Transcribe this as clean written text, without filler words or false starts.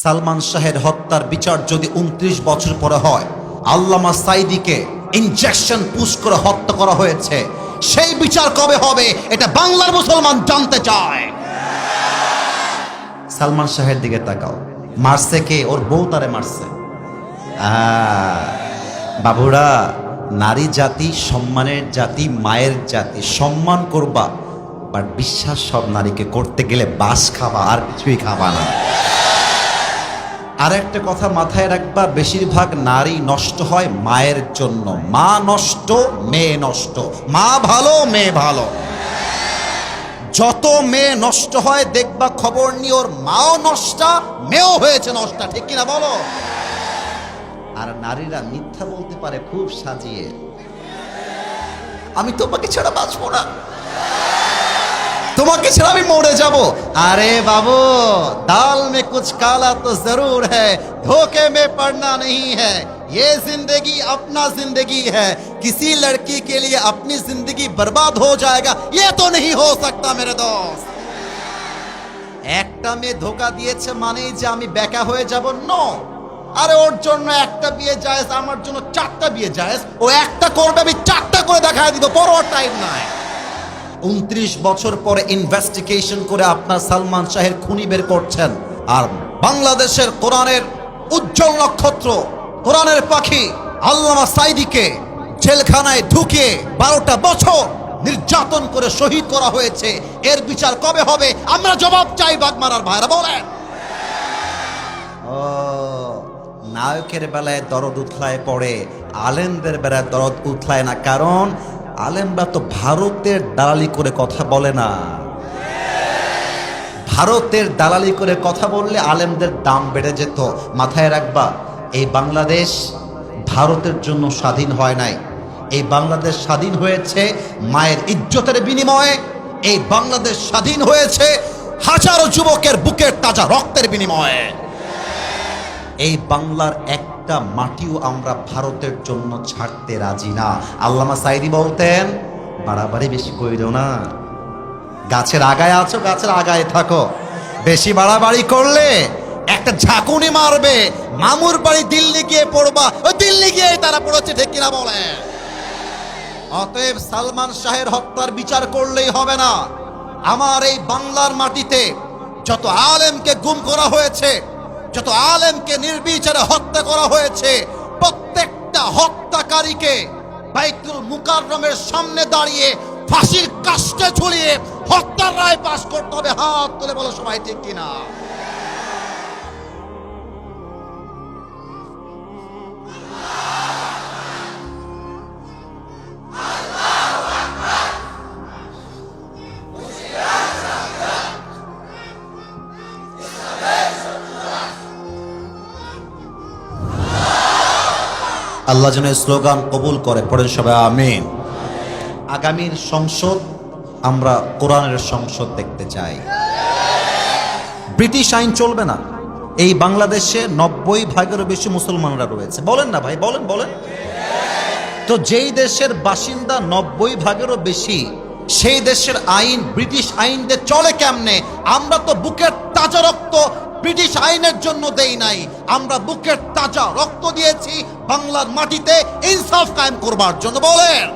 সালমান শাহের হত্যার বিচার যদি 29 বছর পরে হয়, আল্লামা সাঈদীকে ইনজেকশন পুশ করে হত্যা করা হয়েছে, সেই বিচার কবে হবে এটা বাংলার মুসলমান জানতে চায়। সালমান শাহের দিকে তাকাও, মারছে কে? ওর বউ তারে মারছে। বাবুরা, নারী জাতি সম্মানের জাতি, মায়ের জাতি, সম্মান করবা, বাট বিশ্বাস সব নারীকে করতে গেলে বাস খাবা, আর কিছুই খাবা না। আর একটা কথা মাথায় রাখবা, বেশিরভাগ নারী নষ্ট হয় মায়ের জন্য। মা নষ্ট, মেয়ে নষ্ট। মা ভালো, মেয়ে ভালো। যত মেয়ে নষ্ট হয় দেখবা খবর নিয়ে ওর মাও নষ্টা, মেয়েও হয়েছে নষ্টা, ঠিক কিনা বলো? আর নারীরা মিথ্যা বলতে পারে খুব সাজিয়ে, আমি তোমাকে ছাড়া বাঁচবো না, তোমাকে ছাড়া আমি মরে যাব। আরে বাবু, दाल में कुछ काला तो जरूर है, धोखे में पड़ना नहीं है, ये जिंदगी अपना जिंदगी है, किसी लड़की के लिए अपनी जिंदगी बर्बाद हो जाएगा ये तो नहीं हो सकता मेरे दोस्त। একটা মেয়ে ধোকা দিয়েছে মানেই যে আমি বেকা হয়ে যাব? নো। আরে ওর জন্য একটা বিয়ে জায়েজ, আমার জন্য 4টা বিয়ে জায়েজ। ও একটা করবে, আমি 4টা করে দেখায় দিব, পরোয়া টাইম নাই। 29 বছর পরে ইনভেস্টিগেশন করে আপনার সালমান শাহের খুনি বের করছেন, আর বাংলাদেশের কোরআনের উজ্জ্বল নক্ষত্র, কোরআনের পাখি আল্লামা সাঈদীকে জেলখানায় ঢুকিয়ে 12টা বছর নির্যাতন করে শহীদ করা হয়েছে। এর বিচার কবে হবে? আমরা জবাব চাই বাগমারার ভাইরা, বলেন। ও, নায়কের বেলায় দরদ উথলায় পড়ে, আলেমদের বেলায় দরদ উথলায় না, কারণ আলেমরা তো ভারতের দালালি করে কথা বলে না। ভারতের দালালি করে কথা বললে আলেমদের দাম বেড়ে যেত। মাথায় রাখবা, এই বাংলাদেশ ভারতের জন্য স্বাধীন হয় নাই। এই বাংলাদেশ স্বাধীন হয়েছে মায়ের ইজ্জতের বিনিময়ে। এই বাংলাদেশ স্বাধীন হয়েছে হাজারো যুবকের বুকের তাজা রক্তের বিনিময়ে। এই বাংলার একটা মাটিও আমরা ভারতের জন্য ছাড়তে রাজি না। আল্লামা সাঈদী বলতেন, বাড়াবাড়ি বেশি কইরো না, গাছের আগায় আছো, গাছের আগায় থাকো, বেশি বাড়াবাড়ি করলে একটা ঝাঁকুনি মারবে, মামুর বাড়ি দিল্লি গিয়ে পড়বা, ওই দিল্লি গিয়ে তারা পড়েছে, ঠিক কিনা বলে? অতএব সালমান শাহের হত্যার বিচার করলেই হবে না। আমার এই বাংলার মাটিতে যত আলেমকে গুম করা হয়েছে, যত আলেমকে নির্বিচারে হত্যা করা হয়েছে, প্রত্যেকটা হত্যাকারীকে বাইতুল মুকাররমের সামনে দাঁড়িয়ে ফাঁসির কাস্টে ঝুলিয়ে হত্যার রায় পাশ করতে হবে। হাত তুলে বলো সবাই, ঠিক কিনা? আল্লাহ যেন স্লোগান কবুল করে, পড়েন সবাই আমিন। আগামীর সংসদ আমরা কোরআনের সংসদ দেখতে চাই। ব্রিটিশ আইন চলবে না। এই বাংলাদেশে 90%-এরও বেশি মুসলমানরা রয়েছে, বলেন না ভাই, বলেন বলেন। তো যেই দেশের বাসিন্দা 90%-এরও বেশি, সেই দেশের আইন ব্রিটিশ আইন দিয়ে চলে কেমনে? আমরা তো বুকের তাজা রক্ত ব্রিটিশ আইনের জন্য দেই নাই, আমরা বুকের তাজা রক্ত দিয়েছি বাংলার মাটিতে ইনসাফ কায়েম করবার জন্য, বলেন।